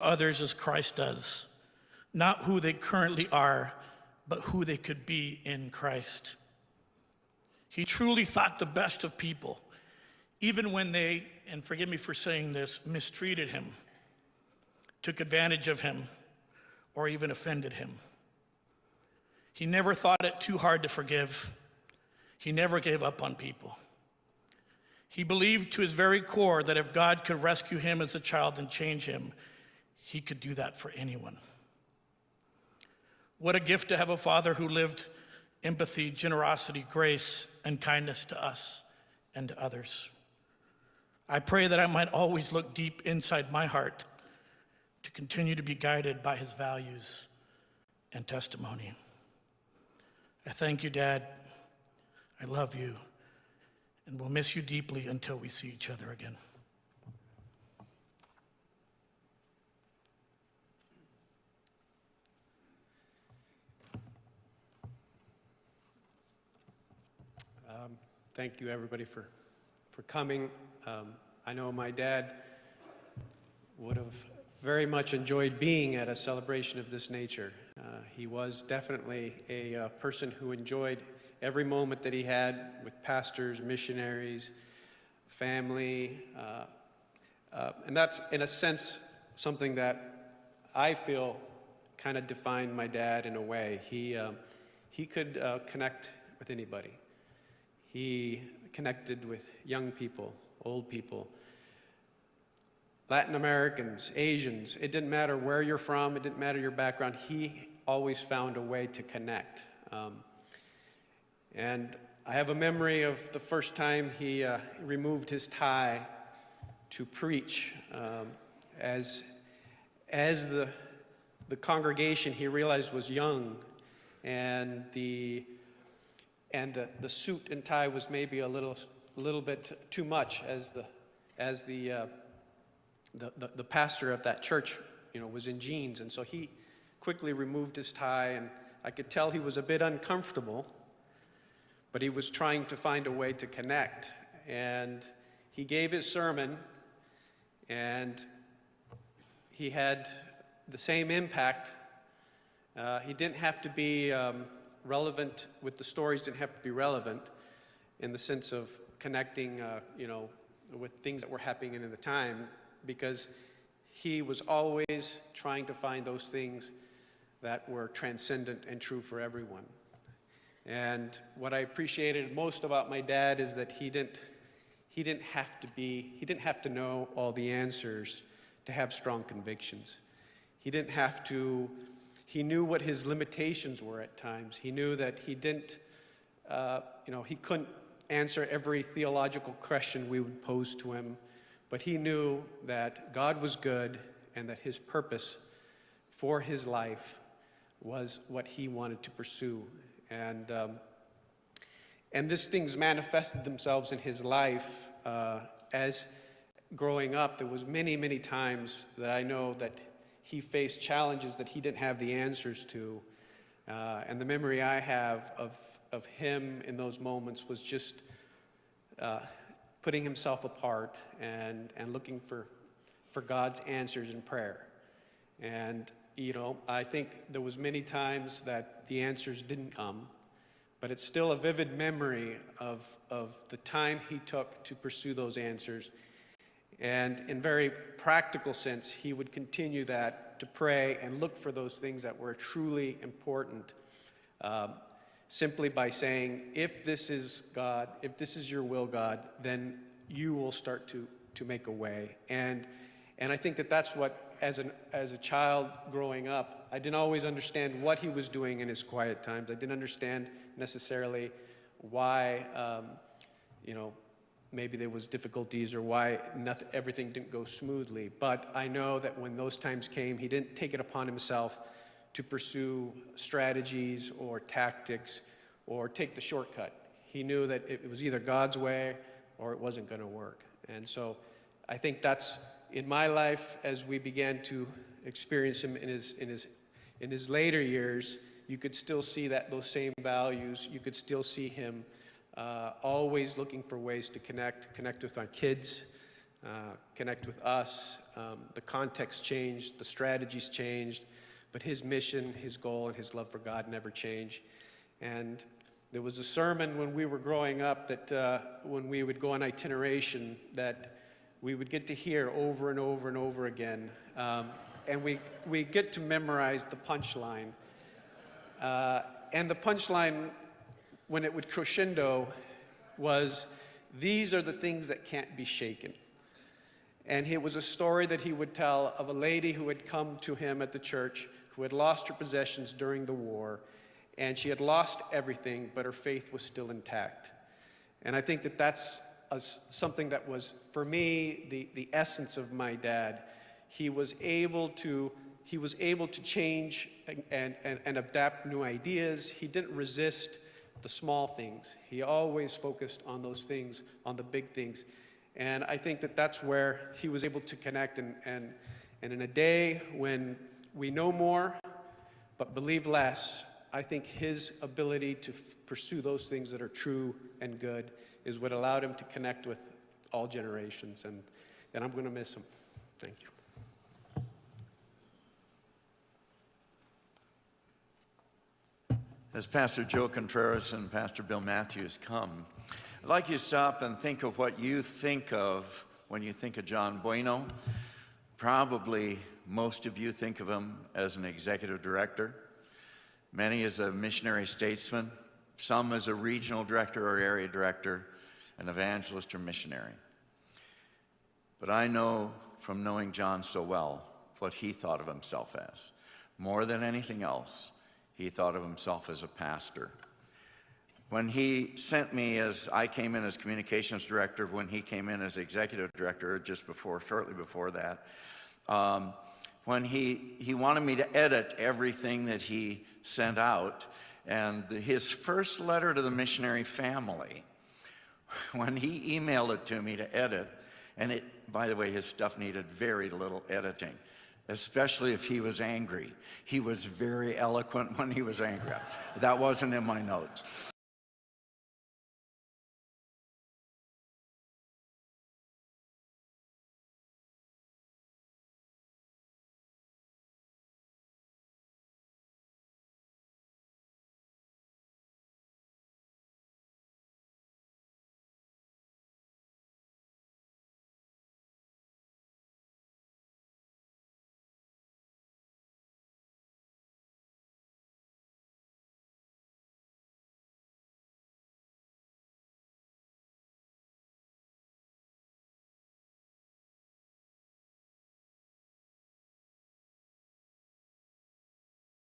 others as Christ does, not who they currently are, but who they could be in Christ. He truly thought the best of people, even when they, and forgive me for saying this, mistreated him, took advantage of him, or even offended him. He never thought it too hard to forgive. He never gave up on people. He believed to his very core that if God could rescue him as a child and change him, he could do that for anyone. What a gift to have a father who lived empathy, generosity, grace, and kindness to us and to others. I pray that I might always look deep inside my heart to continue to be guided by his values and testimony. I thank you, Dad. I love you, and we'll miss you deeply until we see each other again. Thank you, everybody, for coming. I know my dad would have very much enjoyed being at a celebration of this nature. He was definitely a person who enjoyed every moment that he had with pastors, missionaries, family, and that's, in a sense, something that I feel kind of defined my dad in a way. He could connect with anybody. He connected with young people, old people, Latin Americans, Asians. It didn't matter where you're from, it didn't matter your background. He always found a way to connect. And I have a memory of the first time he removed his tie to preach. As the congregation he realized was young, and the suit and tie was maybe a little bit too much, as the pastor of that church, was in jeans, and so he quickly removed his tie, and I could tell he was a bit uncomfortable, but he was trying to find a way to connect. And he gave his sermon, and he had the same impact. He didn't have to be relevant with the stories, didn't have to be relevant in the sense of connecting, with things that were happening in the time, because he was always trying to find those things that were transcendent and true for everyone. And what I appreciated most about my dad is that he didn't have to know all the answers to have strong convictions. He knew what his limitations were at times. He knew that he couldn't answer every theological question we would pose to him, but he knew that God was good and that his purpose for his life was what he wanted to pursue. And these things manifested themselves in his life as growing up. There was many, many times that I know that he faced challenges that he didn't have the answers to. And the memory I have of him in those moments was just putting himself apart and looking for God's answers in prayer. And I think there was many times that the answers didn't come, but it's still a vivid memory of the time he took to pursue those answers. And in very practical sense, he would continue that, to pray and look for those things that were truly important, simply by saying, if this is God, if this is your will, God, then you will start to make a way. And I think that's what, as a child growing up, I didn't always understand what he was doing in his quiet times. I didn't understand necessarily why, maybe there was difficulties or why everything didn't go smoothly. But I know that when those times came, he didn't take it upon himself to pursue strategies or tactics or take the shortcut. He knew that it was either God's way or it wasn't going to work. And so I think that's, in my life, as we began to experience him in his later years, you could still see those same values. You could still see him always looking for ways to connect with our kids, connect with us. The context changed, the strategies changed, but his mission, his goal, and his love for God never changed. And there was a sermon when we were growing up that when we would go on itineration that we would get to hear over and over and over again. And we get to memorize the punchline. And the punchline, when it would crescendo, was, "These are the things that can't be shaken." And it was a story that he would tell of a lady who had come to him at the church, who had lost her possessions during the war, and she had lost everything, but her faith was still intact. And I think that that's something that was, for me, the essence of my dad. He was able to change and adapt new ideas. He didn't resist the small things. He always focused on those things, on the big things. And I think that that's where he was able to connect. And in a day when we know more but believe less, I think his ability to pursue those things that are true and good is what allowed him to connect with all generations. And I'm going to miss him. Thank you. As Pastor Joe Contreras and Pastor Bill Matthews come, I'd like you to stop and think of what you think of when you think of John Bueno. Probably most of you think of him as an executive director, many as a missionary statesman, some as a regional director or area director, an evangelist or missionary. But I know from knowing John so well what he thought of himself as. More than anything else, he thought of himself as a pastor. When he sent me, as I came in as communications director, when he came in as executive director shortly before that, when he wanted me to edit everything that he sent out, and his first letter to the missionary family, when he emailed it to me to edit, and by the way, his stuff needed very little editing, especially if he was angry. He was very eloquent when he was angry. That wasn't in my notes.